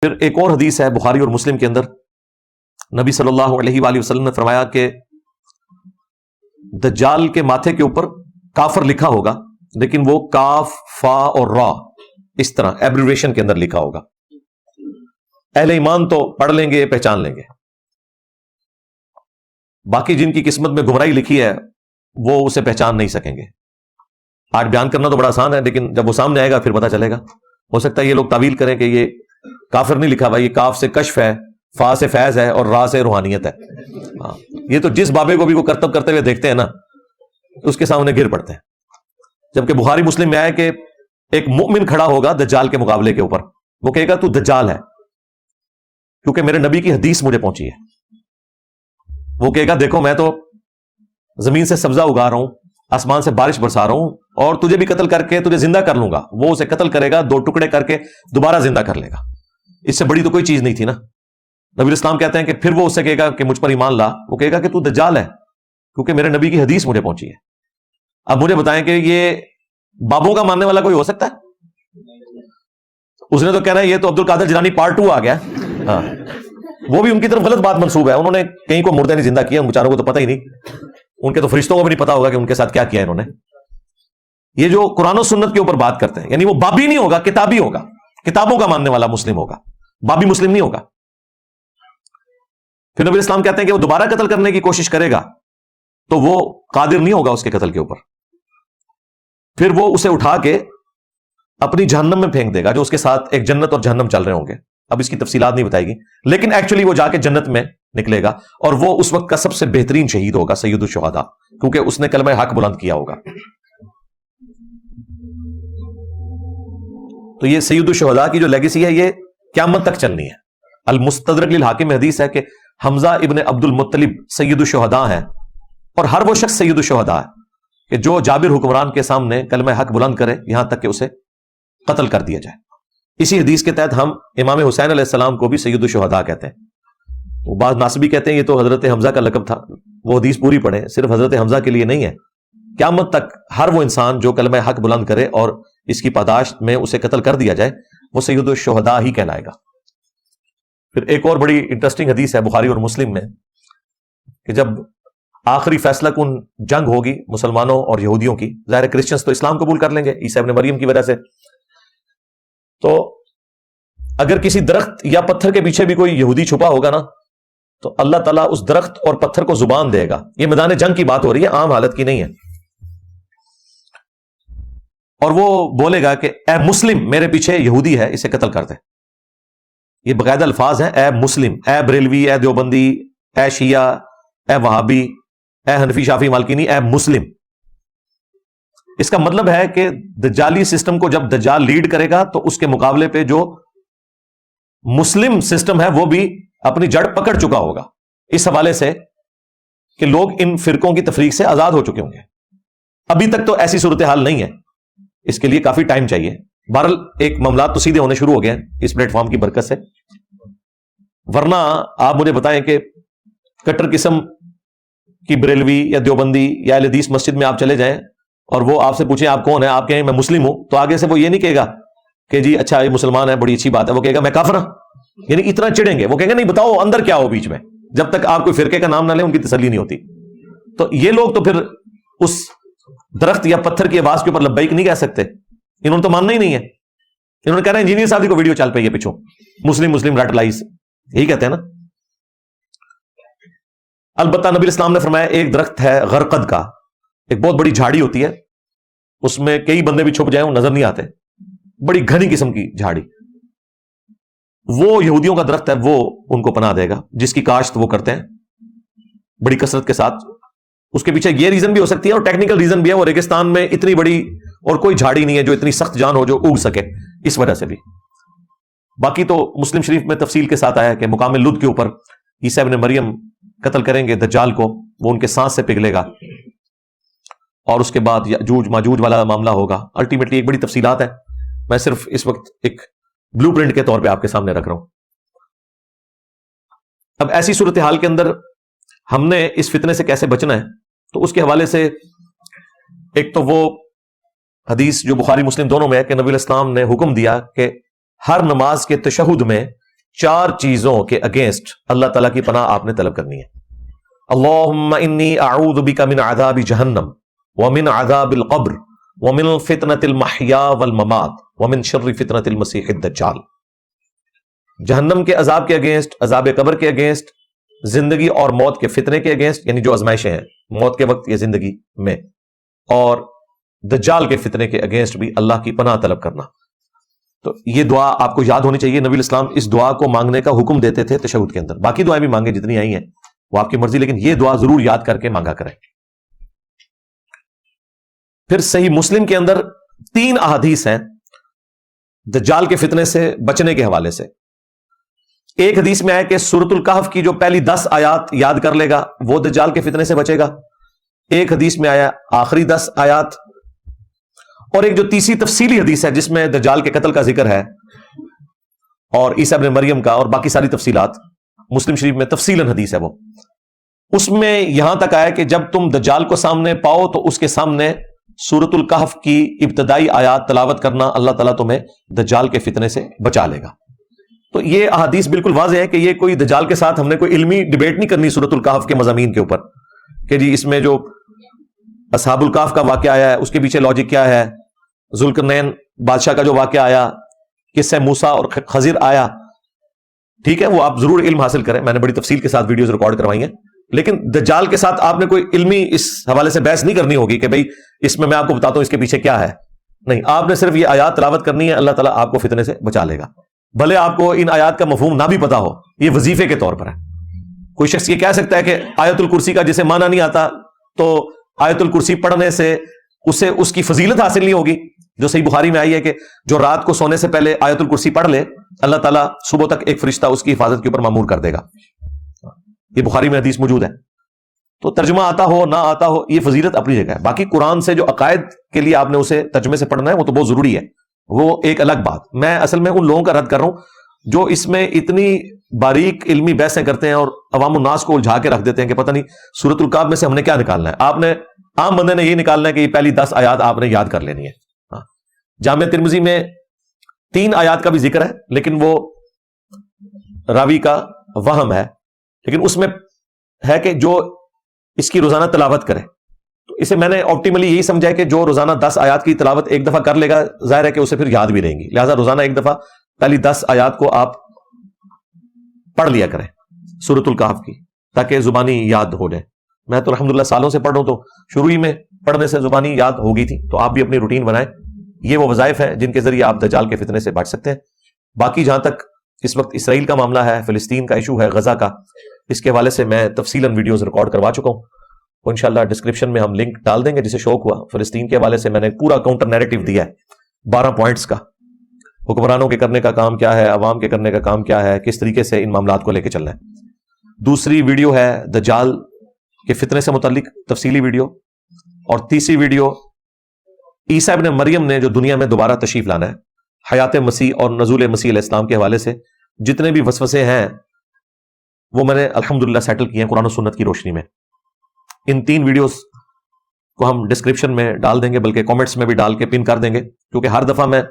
پھر ایک اور حدیث ہے بخاری اور مسلم کے اندر، نبی صلی اللہ علیہ وآلہ وسلم نے فرمایا کہ دجال کے ماتھے کے اوپر کافر لکھا ہوگا، لیکن وہ کاف، فا اور را اس طرح ایبریویشن کے اندر لکھا ہوگا۔ اہل ایمان تو پڑھ لیں گے، پہچان لیں گے، باقی جن کی قسمت میں گمراہی لکھی ہے وہ اسے پہچان نہیں سکیں گے۔ آج بیان کرنا تو بڑا آسان ہے، لیکن جب وہ سامنے آئے گا پھر پتہ چلے گا۔ ہو سکتا ہے یہ لوگ تعویل کریں کہ یہ کافر نہیں لکھا بھائی، یہ کاف سے کشف ہے، فا سے فیض ہے اور را سے روحانیت ہے۔ ہاں، یہ تو جس بابے کو بھی وہ کرتب کرتے ہوئے دیکھتے ہیں نا، اس کے سامنے گر پڑتے ہیں۔ جبکہ بخاری مسلم میں آیا کہ ایک مومن کھڑا ہوگا دجال کے مقابلے کے اوپر، وہ کہے گا تو دجال ہے، کیونکہ میرے نبی کی حدیث مجھے پہنچی ہے۔ وہ کہے گا دیکھو میں تو زمین سے سبزہ اگا رہا ہوں، آسمان سے بارش برسا رہا ہوں، اور تجھے بھی قتل کر کے تجھے زندہ کر لوں گا۔ وہ اسے قتل کرے گا، 2 ٹکڑے کر کے دوبارہ زندہ کر لے گا۔ اس سے بڑی تو کوئی چیز نہیں تھی نا۔ نبی اسلام کہتے ہیں کہ پھر وہ اسے کہے گا کہ مجھ پر ایمان لا، وہ کہے گا کہ تو دجال ہے، کیونکہ میرے نبی کی حدیث مجھے پہنچی ہے۔ اب مجھے بتائیں کہ یہ بابوں کا ماننے والا کوئی ہو سکتا ہے؟ اس نے تو کہنا ہے یہ تو عبد القادر جیلانی پارٹ 2 آ گیا۔ ہاں، وہ بھی ان کی طرف غلط بات منسوب ہے، انہوں نے کہیں کو مردہ نہیں زندہ کیا، ان بیچاروں کو تو پتہ ہی نہیں، ان کے تو فرشتوں کو بھی نہیں پتا ہوگا کہ ان کے ساتھ کیا کیا انہوں نے۔ یہ جو قرآن و سنت کے اوپر بات کرتے ہیں، یعنی وہ بابی نہیں ہوگا، کتابی ہوگا، کتابوں کا ماننے والا مسلم ہوگا، بابی مسلم نہیں ہوگا۔ پھر نبی اسلام کہتے ہیں کہ وہ دوبارہ قتل کرنے کی کوشش کرے گا تو وہ قادر نہیں ہوگا اس کے قتل کے اوپر، پھر وہ اسے اٹھا کے اپنی جہنم میں پھینک دے گا، جو اس کے ساتھ ایک جنت اور جہنم چل رہے ہوں گے۔ اب اس کی تفصیلات نہیں بتائے گی، لیکن ایکچولی وہ جا کے جنت میں نکلے گا، اور وہ اس وقت کا سب سے بہترین شہید ہوگا، سید الشہداء، کیونکہ اس نے کلمہ حق بلند کیا ہوگا۔ تو یہ سید الشہداء کی جو لیگیسی ہے یہ قیامت تک چلنی ہے۔ المستدرک للحاکم میں حدیث ہے کہ حمزہ ابن عبد المطلب سید الشہداء ہیں، اور ہر وہ شخص سید الشہداء ہے کہ جو جابر حکمران کے سامنے کلمہ حق بلند کرے یہاں تک کہ اسے قتل کر دیا جائے۔ اسی حدیث کے تحت ہم امام حسین علیہ السلام کو بھی سید الشہداء کہتے ہیں۔ وہ بعض ناصبی کہتے ہیں یہ تو حضرت حمزہ کا لقب تھا، وہ حدیث پوری پڑھیں، صرف حضرت حمزہ کے لیے نہیں ہے، قیامت تک ہر وہ انسان جو کلمہ حق بلند کرے اور اس کی پاداش میں اسے قتل کر دیا جائے وہ سید الشہداء ہی کہلائے گا۔ پھر ایک اور بڑی انٹرسٹنگ حدیث ہے بخاری اور مسلم میں کہ جب آخری فیصلہ کن جنگ ہوگی مسلمانوں اور یہودیوں کی، ظاہر کرسچنز تو اسلام قبول کر لیں گے عیسیٰ ابن مریم کی وجہ سے، تو اگر کسی درخت یا پتھر کے پیچھے بھی کوئی یہودی چھپا ہوگا نا تو اللہ تعالیٰ اس درخت اور پتھر کو زبان دے گا۔ یہ میدان جنگ کی بات ہو رہی ہے، عام حالت کی نہیں ہے۔ اور وہ بولے گا کہ اے مسلم، میرے پیچھے یہودی ہے، اسے قتل کر دے۔ یہ باقاعدہ الفاظ ہیں، اے مسلم، اے بریلوی، اے دیوبندی، اے شیعہ، اے وہابی، اے حنفی، شافعی، مالکینی، اے مسلم۔ اس کا مطلب ہے کہ دجالی سسٹم کو جب دجال لیڈ کرے گا تو اس کے مقابلے پہ جو مسلم سسٹم ہے وہ بھی اپنی جڑ پکڑ چکا ہوگا، اس حوالے سے کہ لوگ ان فرقوں کی تفریق سے آزاد ہو چکے ہوں گے۔ ابھی تک تو ایسی صورتحال نہیں ہے، اس کے لیے کافی ٹائم چاہیے۔ بہرحال ایک معاملات تو سیدھے ہونے شروع ہو گئے ہیں اس پلیٹ فارم کی برکت سے، ورنہ آپ مجھے بتائیں کہ کٹر قسم کی بریلوی یا دیوبندی یا اہل حدیث مسجد میں آپ چلے جائیں اور وہ آپ سے پوچھیں آپ کون ہیں، آپ کہیں میں مسلم ہوں، تو آگے سے وہ یہ نہیں کہے گا کہ جی اچھا یہ مسلمان ہے، بڑی اچھی بات ہے، وہ کہے گا میں کافر ہوں۔ یعنی اتنا چڑیں گے، وہ کہیں گے نہیں بتاؤ اندر کیا ہو بیچ میں، جب تک آپ کوئی فرقے کا نام نہ لیں ان کی تسلی نہیں ہوتی۔ تو یہ لوگ تو پھر اس درخت یا پتھر کی آواز کے اوپر لبیک نہیں کہہ سکتے، انہوں نے تو ماننا ہی نہیں ہے۔ انہوں نے کہنا ہے انجینئر صاحب کو ویڈیو چل پہ یہ پیچھو مسلم مسلم رٹ لائز، یہی کہتے ہیں نا۔ البتہ نبی اسلام نے فرمایا ایک درخت ہے غرقد کا، ایک بہت بڑی جھاڑی ہوتی ہے، اس میں کئی بندے بھی چھپ جائیں وہ نظر نہیں آتے، بڑی گھنی قسم کی جھاڑی، وہ یہودیوں کا درخت ہے، وہ ان کو پناہ دے گا، جس کی کاشت وہ کرتے ہیں بڑی کثرت کے ساتھ۔ اس کے پیچھے یہ ریزن بھی ہو سکتی ہے اور ٹیکنیکل ریزن بھی ہے، وہ ریگستان میں اتنی بڑی اور کوئی جھاڑی نہیں ہے جو اتنی سخت جان ہو جو اگ سکے، اس وجہ سے بھی۔ باقی تو مسلم شریف میں تفصیل کے ساتھ آیا کہ مقام لد کے اوپر عیسیٰ ابن مریم قتل کریں گے دجال کو، وہ ان کے سانس سے پگھلے گا، اور اس کے بعد یاجوج ماجوج والا معاملہ ہوگا۔ الٹیمیٹلی ایک بڑی تفصیلات ہے، میں صرف اس وقت ایک بلو پرنٹ کے طور پہ آپ کے سامنے رکھ رہا ہوں۔ اب ایسی صورتحال کے اندر ہم نے اس فتنے سے کیسے بچنا ہے، تو اس کے حوالے سے ایک تو وہ حدیث جو بخاری مسلم دونوں میں ہے کہ نبی الاسلام نے حکم دیا کہ ہر نماز کے تشہد میں 4 چیزوں کے اگینسٹ اللہ تعالیٰ کی پناہ آپ نے طلب کرنی ہے. اللہم انی اعوذ بک من عذاب جہنم ومن عذاب القبر ومن فتنة المحیا والممات ومن شر فتنة المسیح الدجال. جہنم کے عذاب کے اگینسٹ، عذاب قبر کے اگینسٹ، زندگی اور موت کے فتنے کے اگینسٹ، یعنی جو آزمائشیں ہیں موت کے وقت یا زندگی میں، اور دجال کے فتنے کے اگینسٹ بھی اللہ کی پناہ طلب کرنا. تو یہ دعا آپ کو یاد ہونی چاہیے. نبی الاسلام اس دعا کو مانگنے کا حکم دیتے تھے تشہد کے اندر. باقی دعائیں بھی مانگیں جتنی آئی ہیں وہ آپ کی مرضی، لیکن یہ دعا ضرور یاد کر کے مانگا کریں. پھر صحیح مسلم کے اندر 3 احادیث ہیں دجال کے فتنے سے بچنے کے حوالے سے. ایک حدیث میں ہے کہ سورۃ الکہف کی جو پہلی 10 آیات یاد کر لے گا وہ دجال کے فتنے سے بچے گا. ایک حدیث میں آیا آخری 10 آیات، اور ایک جو تیسری تفصیلی حدیث ہے جس میں دجال کے قتل کا ذکر ہے اور عیسیٰ ابن مریم کا اور باقی ساری تفصیلات مسلم شریف میں تفصیلاً حدیث ہے. وہ اس میں یہاں تک آیا کہ جب تم دجال کو سامنے پاؤ تو اس کے سامنے سورۃ الکہف کی ابتدائی آیات تلاوت کرنا، اللہ تعالیٰ تمہیں دجال کے فتنے سے بچا لے گا. تو یہ احادیث بالکل واضح ہے کہ یہ کوئی دجال کے ساتھ ہم نے کوئی علمی ڈیبیٹ نہیں کرنی سورۃ الکہف کے مضامین کے اوپر کہ جی اس میں جو اصحاب الکہف کا واقعہ آیا ہے اس کے پیچھے لاجک کیا ہے، ذوالقرنین بادشاہ کا جو واقعہ آیا، قصہ موسیٰ اور خضر آیا. ٹھیک ہے، وہ آپ ضرور علم حاصل کریں، میں نے بڑی تفصیل کے ساتھ ویڈیوز ریکارڈ کروائی ہیں، لیکن دجال کے ساتھ آپ نے کوئی علمی اس حوالے سے بحث نہیں کرنی ہوگی کہ بھئی اس میں آپ کو بتاتا ہوں اس کے پیچھے کیا ہے. نہیں، آپ نے صرف یہ آیات تلاوت کرنی ہے، اللہ تعالیٰ آپ کو فتنے سے بچا لے گا. بھلے آپ کو ان آیات کا مفہوم نہ بھی پتا ہو، یہ وظیفے کے طور پر ہے. کوئی شخص یہ کہہ سکتا ہے کہ آیت الکرسی کا جسے معنی نہیں آتا تو آیت الکرسی پڑھنے سے اسے اس کی فضیلت حاصل نہیں ہوگی. جو صحیح بخاری میں آئی ہے کہ جو رات کو سونے سے پہلے آیت الکرسی پڑھ لے اللہ تعالیٰ صبح تک ایک فرشتہ اس کی حفاظت کے اوپر مامور کر دے گا. یہ بخاری میں حدیث موجود ہے. تو ترجمہ آتا ہو نہ آتا ہو یہ فضیلت اپنی جگہ ہے. باقی قرآن سے جو عقائد کے لیے آپ نے اسے ترجمے سے پڑھنا ہے وہ تو بہت ضروری ہے، وہ ایک الگ بات. میں اصل میں ان لوگوں کا رد کر رہا ہوں جو اس میں اتنی باریک علمی بحثیں کرتے ہیں اور عوام الناس کو الجھا کے رکھ دیتے ہیں کہ پتہ نہیں سورۃ الکہف میں سے ہم نے کیا نکالنا ہے. آپ نے عام بندے نے یہ نکالنا ہے کہ یہ پہلی 10 آیات آپ نے یاد کر لینی ہے. جامع ترمذی میں 3 آیات کا بھی ذکر ہے لیکن وہ راوی کا وہم ہے، لیکن اس میں ہے کہ جو اس کی روزانہ تلاوت کرے. تو اسے میں نے آپٹیملی یہی سمجھا ہے کہ جو روزانہ 10 آیات کی تلاوت ایک دفعہ کر لے گا ظاہر ہے کہ اسے پھر یاد بھی رہیں گی. لہٰذا روزانہ ایک دفعہ پہلی 10 آیات کو آپ پڑھ لیا کریں سورۃ الکہف کی، تاکہ زبانی یاد ہو جائے. میں تو الحمدللہ سالوں سے پڑھ رہا ہوں تو شروع ہی میں پڑھنے سے زبانی یاد ہو گئی تھی. تو آپ بھی اپنی روٹین بنائیں. یہ وہ وظائف ہیں جن کے ذریعے آپ دجال کے فتنے سے بچ سکتے ہیں. باقی جہاں تک اس وقت اسرائیل کا معاملہ ہے، فلسطین کا ایشو ہے، غزہ کا، اس کے حوالے سے میں تفصیلاً ویڈیوز ریکارڈ کروا چکا ہوں. وہ انشاءاللہ ڈسکرپشن میں ہم لنک ڈال دیں گے. جسے شوق ہوا فلسطین کے حوالے سے میں نے پورا کاؤنٹر نیریٹو دیا ہے 12 پوائنٹس کا. حکمرانوں کے کرنے کا کام کیا ہے، عوام کے کرنے کا کام کیا ہے، کس طریقے سے ان معاملات کو لے کے چلنا ہے. دوسری ویڈیو ہے دجال کے فتنے سے متعلق تفصیلی ویڈیو، اور تیسری ویڈیو عیسیٰ ابن مریم نے جو دنیا میں دوبارہ تشریف لانا ہے، حیات مسیح اور نزول مسیح علیہ السلام کے حوالے سے جتنے بھی وسوسے ہیں وہ میں نے الحمدللہ سیٹل کیے ہیں قرآن و سنت کی روشنی میں. ان 3 ویڈیوز کو ہم ڈسکرپشن میں ڈال دیں گے، بلکہ کامنٹس میں بھی ڈال کے پن کر دیں گے، کیونکہ ہر دفعہ میں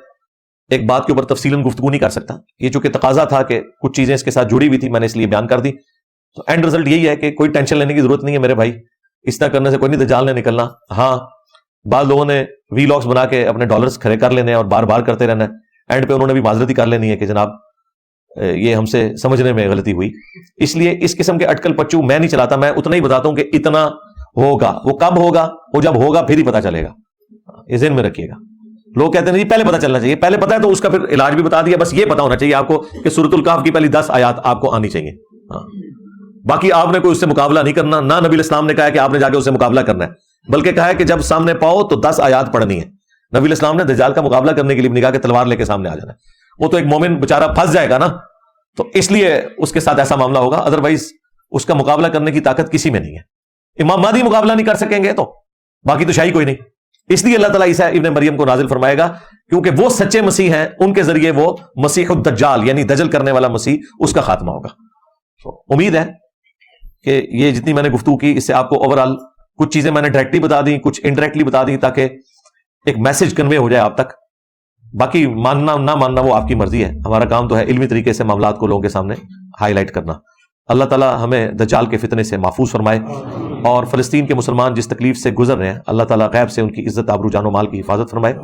ایک بات کے اوپر تفصیلاً گفتگو نہیں کر سکتا. یہ چونکہ تقاضا تھا کہ کچھ چیزیں اس کے ساتھ جڑی ہوئی تھی، میں نے اس لیے بیان کر دی. تو اینڈ رزلٹ یہی ہے کہ کوئی ٹینشن لینے کی ضرورت نہیں ہے میرے بھائی. اس طرح کرنے سے کوئی نہیں دجال نے نکلنا. ہاں بعض لوگوں نے وی لاگس بنا کے اپنے ڈالرز کھڑے کر لینے اور بار بار کرتے رہنا ہے. اینڈ پہ انہوں نے بھی معذرتی کر لینی ہے کہ جناب یہ ہم سے سمجھنے میں غلطی ہوئی. اس لیے اس قسم کے اٹکل پچو میں نہیں چلاتا. میں اتنا ہی بتاتا ہوں کہ اتنا ہوگا. وہ کب ہوگا؟ وہ جب ہوگا پھر ہی پتا چلے گا. یہ ذہن میں رکھیے گا. لوگ کہتے ہیں نہیں پہلے پتا چلنا چاہیے. پہلے پتا ہے تو اس کا پھر علاج بھی بتا دیا. بس یہ پتا ہونا چاہیے آپ کو کہ سورۃ الکہف کی پہلی 10 آیات آپ کو آنی چاہیے. باقی آپ نے کوئی اس سے مقابلہ نہیں کرنا. نہ نبی الاسلام نے کہا کہ آپ نے جا کے اس سے مقابلہ کرنا ہے، بلکہ کہا ہے کہ جب سامنے پاؤ تو 10 آیات پڑھنی ہے. نبی الاسلام نے دجال کا مقابلہ کرنے کے لیے نہیں کہا کہ تلوار لے کے سامنے آ جانا ہے. وہ تو ایک مومن بےچارہ پھنس جائے گا نا، تو اس لیے اس کے ساتھ ایسا معاملہ ہوگا. ادروائز اس کا مقابلہ کرنے کی طاقت کسی میں نہیں ہے. امام مہدی مقابلہ نہیں کر سکیں گے تو باقی تو شاہی کوئی نہیں. اس لیے اللہ تعالیٰ عیسیٰ ابن مریم کو نازل فرمائے گا، کیونکہ وہ سچے مسیح ہیں. ان کے ذریعے وہ مسیح الدجال یعنی دجل کرنے والا مسیح، اس کا خاتمہ ہوگا. تو امید ہے کہ یہ جتنی میں نے گفتگو کی اس سے آپ کو اوورآل کچھ چیزیں میں نے ڈائریکٹلی بتا دیں، کچھ انڈائریکٹلی بتا دیں، تاکہ ایک میسج کنوے ہو جائے آپ تک. باقی ماننا نہ ماننا وہ آپ کی مرضی ہے، ہمارا کام تو ہے علمی طریقے سے معاملات کو لوگوں کے سامنے ہائی لائٹ کرنا۔ اللہ تعالیٰ ہمیں دجال کے فتنے سے محفوظ فرمائے، اور فلسطین کے مسلمان جس تکلیف سے گزر رہے ہیں اللہ تعالیٰ غیب سے ان کی عزت آبرو جان و مال کی حفاظت فرمائے۔